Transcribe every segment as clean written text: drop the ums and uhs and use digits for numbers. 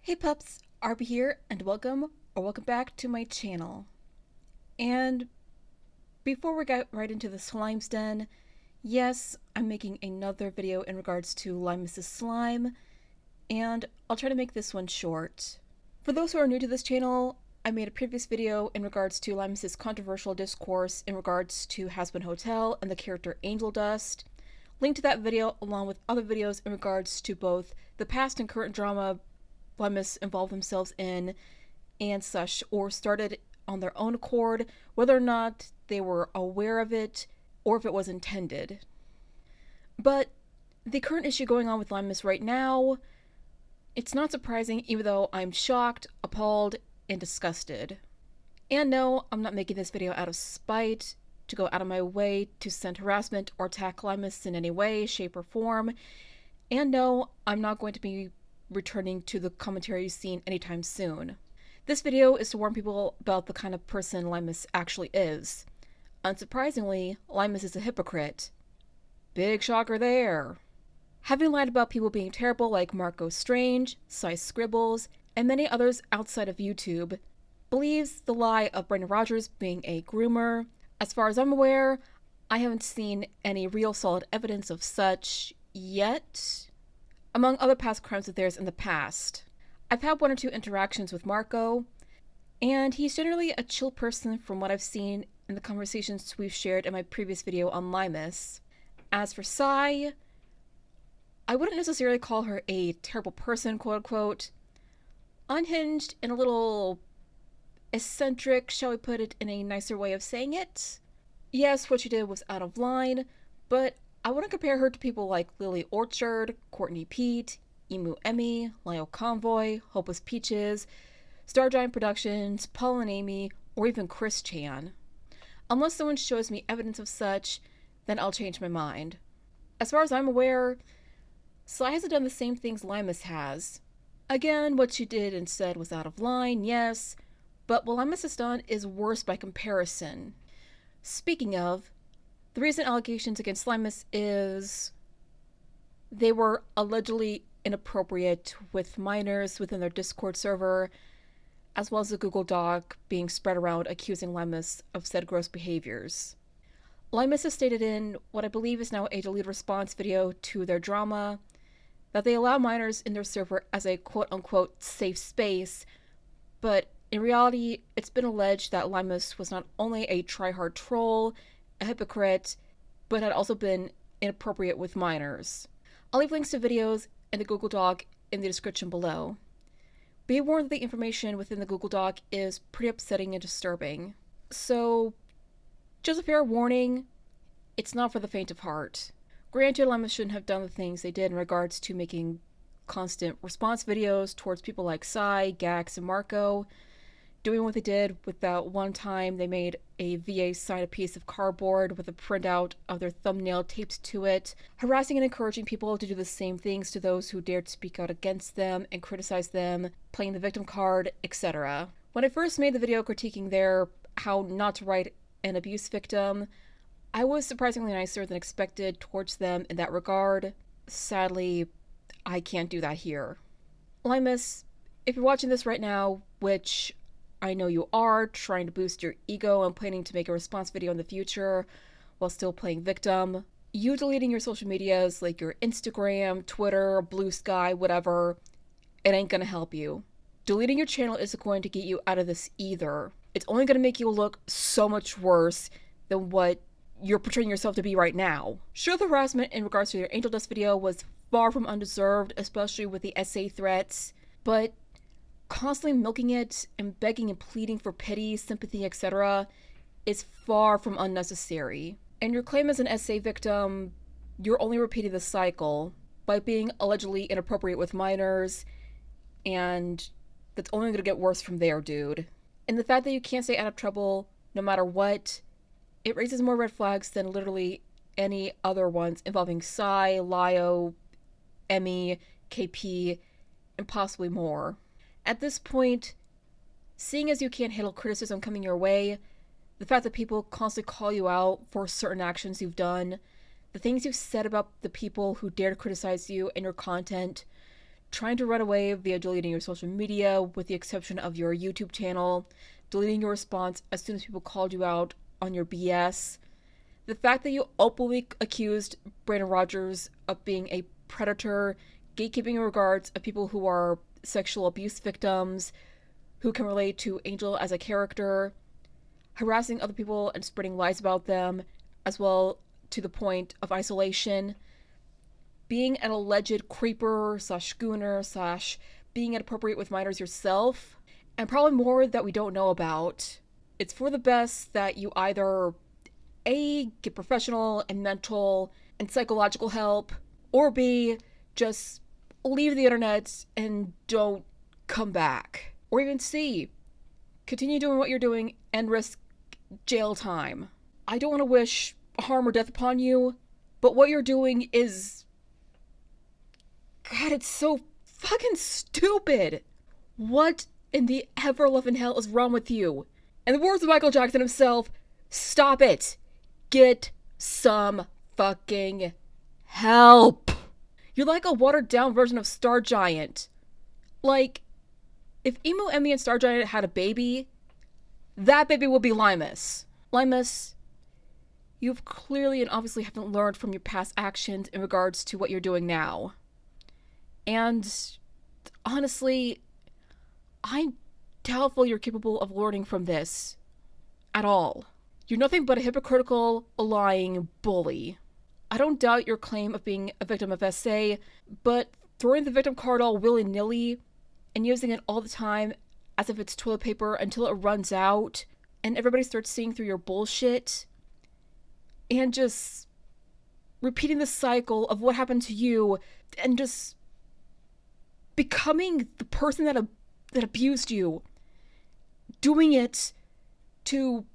Hey pups, Arby here, and welcome back to my channel. And before we get right into the Slime's Den, yes, I'm making another video in regards to Limus's slime, and I'll try to make this one short. For those who are new to this channel, I made a previous video in regards to Limus's controversial discourse in regards to Hazbin Hotel and the character Angel Dust. Link to that video along with other videos in regards to both the past and current drama Limus involved themselves in and such, or started on their own accord, whether or not they were aware of it or if it was intended. But the current issue going on with Limus right now, it's not surprising, even though I'm shocked, appalled, and disgusted. And no, I'm not making this video out of spite, to go out of my way to send harassment or attack Limus in any way, shape, or form. And no, I'm not going to be returning to the commentary scene anytime soon. This video is to warn people about the kind of person Limus actually is. Unsurprisingly, Limus is a hypocrite. Big shocker there. Having lied about people being terrible like Marco Strange, Cy Scribbles, and many others outside of YouTube, believes the lie of Brandon Rogers being a groomer. As far as I'm aware, I haven't seen any real solid evidence of such yet, among other past crimes of theirs in the past. I've had one or two interactions with Marco, and he's generally a chill person from what I've seen in the conversations we've shared in my previous video on Limus. As for Cy, I wouldn't necessarily call her a terrible person, quote unquote. Unhinged and a little eccentric, shall we put it in a nicer way of saying it. Yes, what she did was out of line, but I wouldn't compare her to people like Lily Orchard, Courtney Pete, Emu Emmy, Lyle Convoy, Hopeless Peaches, Star Giant Productions, Paul and Amy, or even Chris Chan. Unless someone shows me evidence of such, then I'll change my mind. As far as I'm aware, Sly hasn't done the same things Limus has. Again, what she did and said was out of line, yes, but what Limus has done is worse by comparison. Speaking of, the recent allegations against Limus is they were allegedly inappropriate with minors within their Discord server, as well as a Google Doc being spread around accusing Limus of said gross behaviors. Limus has stated in what I believe is now a deleted response video to their drama that they allow minors in their server as a quote-unquote safe space, but in reality, it's been alleged that Limus was not only a try-hard troll, a hypocrite, but had also been inappropriate with minors. I'll leave links to videos and the Google Doc in the description below. Be warned that the information within the Google Doc is pretty upsetting and disturbing. So, just a fair warning, it's not for the faint of heart. Granted, Limus shouldn't have done the things they did in regards to making constant response videos towards people like Cy, Gax, and Marco, doing what they did with that one time they made a VA sign a piece of cardboard with a printout of their thumbnail taped to it, harassing and encouraging people to do the same things to those who dared speak out against them and criticize them, playing the victim card, etc. When I first made the video critiquing their how not to write an abuse victim, I was surprisingly nicer than expected towards them in that regard. Sadly, I can't do that here. Limus, if you're watching this right now, which I know you are, trying to boost your ego and planning to make a response video in the future while still playing victim, you deleting your social medias like your Instagram, Twitter, Blue Sky, whatever, it ain't gonna help you. Deleting your channel isn't going to get you out of this either. It's only gonna make you look so much worse than what you're portraying yourself to be right now. Sure, the harassment in regards to your Angel Dust video was far from undeserved, especially with the essay threats, but constantly milking it and begging and pleading for pity, sympathy, etc. is far from unnecessary. And your claim as an essay victim, you're only repeating the cycle by being allegedly inappropriate with minors, and that's only going to get worse from there, dude. And the fact that you can't stay out of trouble no matter what, it raises more red flags than literally any other ones involving Cy, Lio, Emmy, KP, and possibly more. At this point, seeing as you can't handle criticism coming your way, the fact that people constantly call you out for certain actions you've done, the things you've said about the people who dare to criticize you and your content, trying to run away via deleting your social media, with the exception of your YouTube channel, deleting your response as soon as people called you out on your BS, the fact that you openly accused Brandon Rogers of being a predator, gatekeeping in regards of people who are sexual abuse victims, who can relate to Angel as a character, harassing other people and spreading lies about them, as well to the point of isolation, being an alleged creeper slash schooner slash being inappropriate with minors yourself, and probably more that we don't know about. It's for the best that you either A, get professional and mental and psychological help, or B, just leave the internet and don't come back. Or even C, continue doing what you're doing and risk jail time. I don't want to wish harm or death upon you, but what you're doing is... God, it's so fucking stupid. What in the ever-loving hell is wrong with you? In the words of Michael Jackson himself, stop it. Get some fucking help. You're like a watered-down version of Star Giant. Like, if Emo, Emmy, and Star Giant had a baby, that baby would be Limus. Limus, you've clearly and obviously haven't learned from your past actions in regards to what you're doing now. And honestly, I'm doubtful you're capable of learning from this at all. You're nothing but a hypocritical, lying bully. I don't doubt your claim of being a victim of SA, but throwing the victim card all willy-nilly and using it all the time as if it's toilet paper until it runs out and everybody starts seeing through your bullshit, and just repeating the cycle of what happened to you and just becoming the person that abused you, doing it to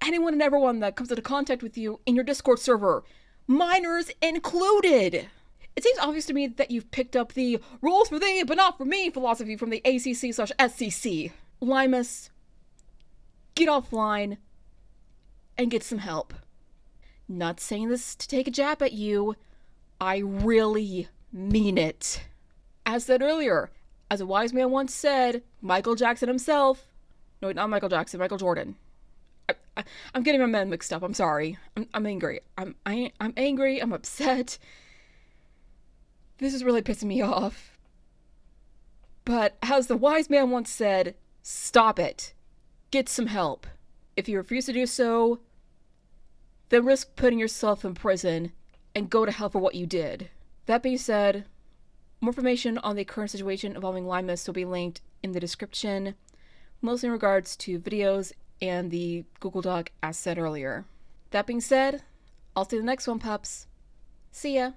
anyone and everyone that comes into contact with you in your Discord server, minors included. It seems obvious to me that you've picked up the rules for thee but not for me philosophy from the ACC/SCC. Limus, get offline and get some help. Not saying this to take a jab at you. I really mean it. As said earlier, as a wise man once said, Michael Jackson himself. No, not Michael Jackson, Michael Jordan. I'm getting my men mixed up. I'm sorry. I'm angry. I'm angry. I'm upset. This is really pissing me off. But as the wise man once said, stop it. Get some help. If you refuse to do so, then risk putting yourself in prison and go to hell for what you did. That being said, more information on the current situation involving Limus will be linked in the description, mostly in regards to videos and the Google Doc as said earlier. That being said, I'll see you in the next one, pups. See ya!